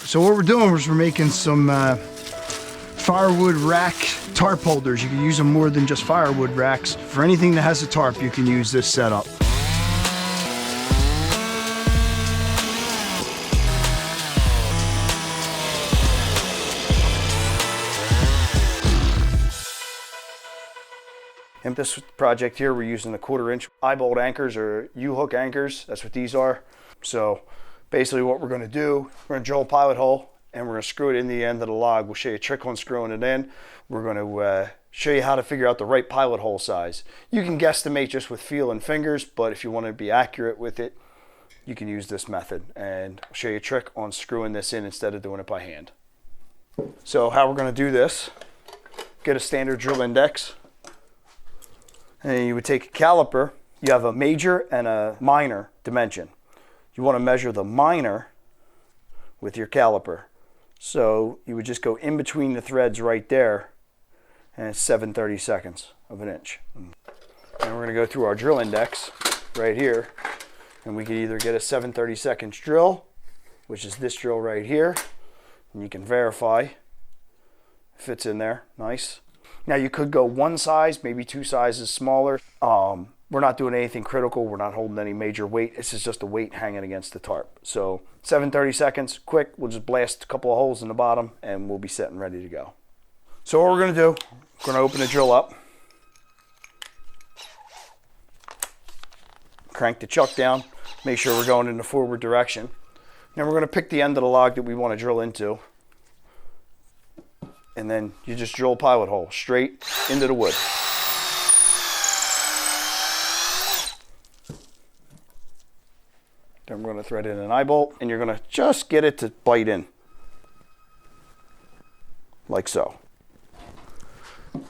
So what we're doing is we're making some firewood rack tarp holders. You can use them more than just firewood racks. For anything that has a tarp, you can use this setup. In this project here, we're using the 1/4 inch eye-bolt anchors or U-hook anchors. That's what these are. So basically what we're going to do, we're going to drill a pilot hole and we're going to screw it in the end of the log. We'll show you a trick on screwing it in. We're going to show you how to figure out the right pilot hole size. You can guesstimate just with feel and fingers, but if you want to be accurate with it, you can use this method. And I'll show you a trick on screwing this in instead of doing it by hand. So how we're going to do this, get a standard drill index. And you would take a caliper. You have a major and a minor dimension. You want to measure the minor with your caliper. So you would just go in between the threads right there, and it's 7/32 of an inch. And we're going to go through our drill index right here, and we could either get a 7/32 drill, which is this drill right here, and you can verify if it's in there. Nice. Now you could go one size, maybe 2 sizes smaller. We're not doing anything critical. We're not holding any major weight. This is just a weight hanging against the tarp. So 7/32, quick. We'll just blast a couple of holes in the bottom and we'll be set and ready to go. So what we're gonna do, we're gonna open the drill up. Crank the chuck down. Make sure we're going in the forward direction. Then we're gonna pick the end of the log that we wanna drill into. And then you just drill a pilot hole straight into the wood. Then we're going to thread in an eye bolt, and you're going to just get it to bite in, like so.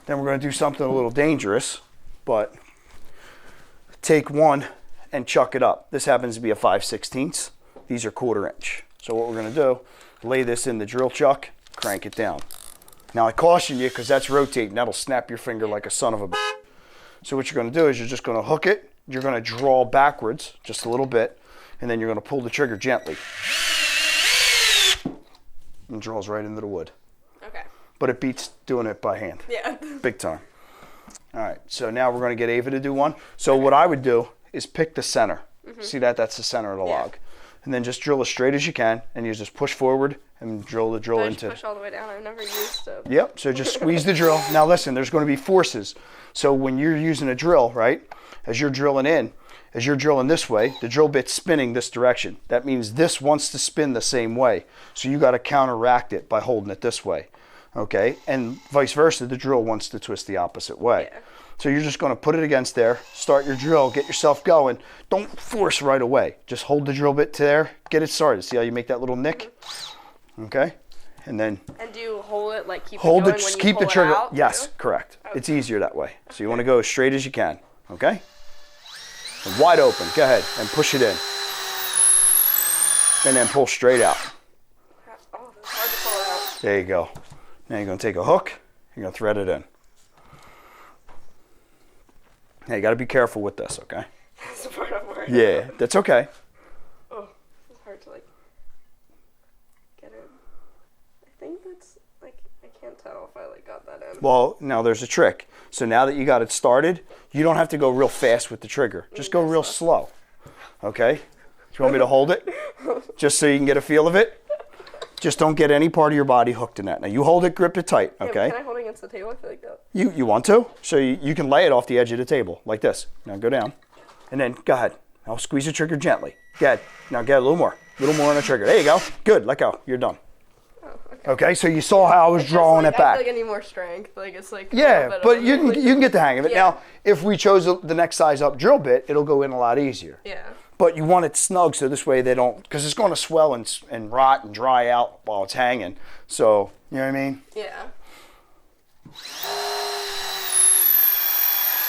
Then we're going to do something a little dangerous, but take one and chuck it up. This happens to be a 5/16. These are 1/4 inch. So what we're going to do, lay this in the drill chuck, crank it down. Now I caution you because that's rotating. That'll snap your finger like a son of a bitch. So what you're going to do is you're just going to hook it. You're going to draw backwards just a little bit, and then you're going to pull the trigger gently. And it draws right into the wood. Okay. But it beats doing it by hand. Yeah. Big time. All right. So now we're going to get Ava to do one. So what I would do is pick the center. See that? That's the center of the log. And then just drill as straight as you can, and you just push forward and drill the drill into. Push all the way down. I've never used it. Yep. So just squeeze the drill. Now listen, there's going to be forces. So when you're using a drill, right, as you're drilling in, as you're drilling this way, the drill bit's spinning this direction. That means this wants to spin the same way. So you got to counteract it by holding it this way. Okay. And vice versa, the drill wants to twist the opposite way. Yeah. So you're just going to put it against there, start your drill, get yourself going. Don't force right away. Just hold the drill bit to there, get it started. See how you make that little nick? Okay? And then... And do you hold it, like keep hold it going it, when you keep pull the trigger. It out, yes, too? Correct. Okay. It's easier that way. So you want to go as straight as you can. Okay? And wide open. Go ahead and push it in. And then pull straight out. Oh, it's hard to pull it out. There you go. Now you're going to take a hook. You're going to thread it in. Now you got to be careful with this, okay? That's the part I'm worried Yeah, that's okay. Oh, it's hard to like get it. I think that's like, I can't tell if I like got that in. Well, now there's a trick. So now that you got it started, you don't have to go real fast with the trigger. Just go real slow. Okay? Do you want me to hold it? Just so you can get a feel of it? Just don't get any part of your body hooked in that. Now you hold it, grip it tight, okay? Can I hold it against the table? I feel like that. You want to? So you can lay it off the edge of the table, like this. Now go down. And then go ahead. Now squeeze the trigger gently. Go ahead. Now get a little more. A little more on the trigger. There you go. Good. Let go. You're done. Oh, okay. Okay, so you saw how I was drawing it back. I feel like I need more strength. Like it's like yeah, but you can get the hang of it. Yeah. Now, if we chose the next size up drill bit, it'll go in a lot easier. Yeah. But you want it snug so this way they don't, because it's going to swell and rot and dry out while it's hanging. So, you know what I mean? Yeah.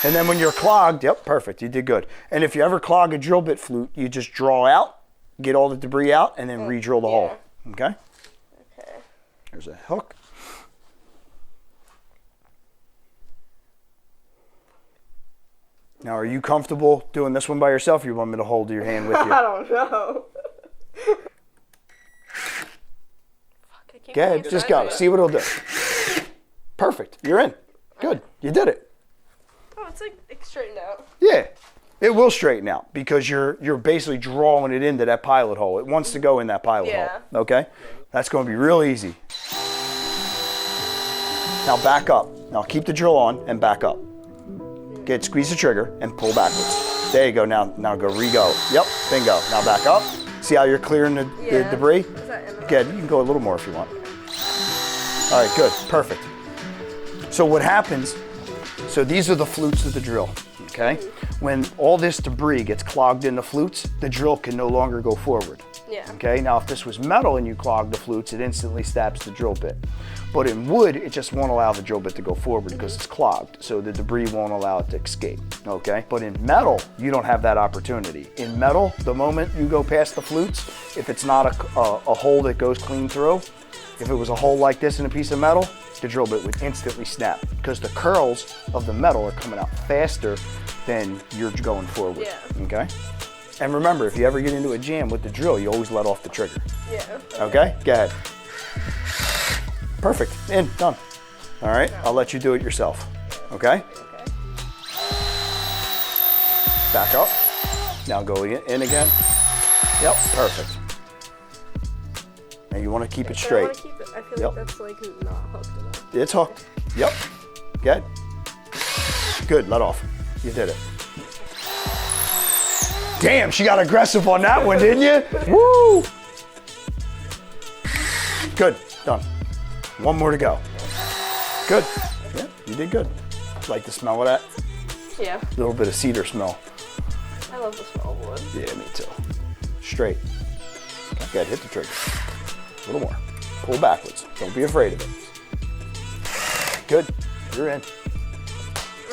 And then when you're clogged, yep, perfect, you did good. And if you ever clog a drill bit flute, you just draw out, get all the debris out, and then re-drill the hole. Okay? Okay. There's a hook. Now, are you comfortable doing this one by yourself, or you want me to hold your hand with you? I don't know. keep Go ahead, going just go. sideways. See what it'll do. Perfect. You're in. Good. You did it. Oh, it's like straightened out. Yeah. It will straighten out because you're basically drawing it into that pilot hole. It wants to go in that pilot Yeah. hole. Okay? That's going to be real easy. Now back up. Now keep the drill on and back up. Good. Squeeze the trigger and pull backwards. There you go. Now go re-go. Yep. Bingo. Now back up. See how you're clearing the Yeah. debris? Is that in the Good. You can go a little more if you want. All right. Good. Perfect. So what happens? So these are the flutes of the drill. Okay. When all this debris gets clogged in the flutes, the drill can no longer go forward. Yeah. Okay, now if this was metal and you clog the flutes, it instantly stabs the drill bit. But in wood, it just won't allow the drill bit to go forward because it's clogged, so the debris won't allow it to escape. Okay, but in metal, you don't have that opportunity. In metal, the moment you go past the flutes, if it's not a hole that goes clean through, if it was a hole like this in a piece of metal, the drill bit would instantly snap because the curls of the metal are coming out faster than you're going forward. Yeah. Okay? And remember, if you ever get into a jam with the drill, you always let off the trigger. Yeah. Okay? Go ahead. Perfect. In. Done. All right? I'll let you do it yourself. Okay? Okay. Back up. Now go in again. Yep. Perfect. Now you want to keep it But I straight. want to keep it. I feel Yep. like that's like not hooked enough. It's hooked. Yep. Good. Good. Let off. You did it. Damn, she got aggressive on that one, didn't you? Woo! Good. Done. One more to go. Good. Yeah, you did good. Like the smell of that? Yeah. A little bit of cedar smell. I love the smell of wood. Yeah, me too. Straight. Good. Hit the trigger. A little more. Pull backwards. Don't be afraid of it. Good. You're in.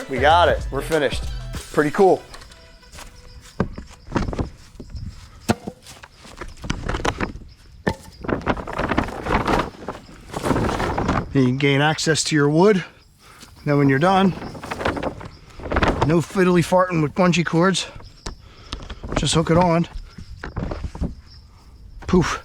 We got it. We're finished. Pretty cool. You can gain access to your wood. Then when you're done, no fiddly farting with bungee cords. Just hook it on. Poof.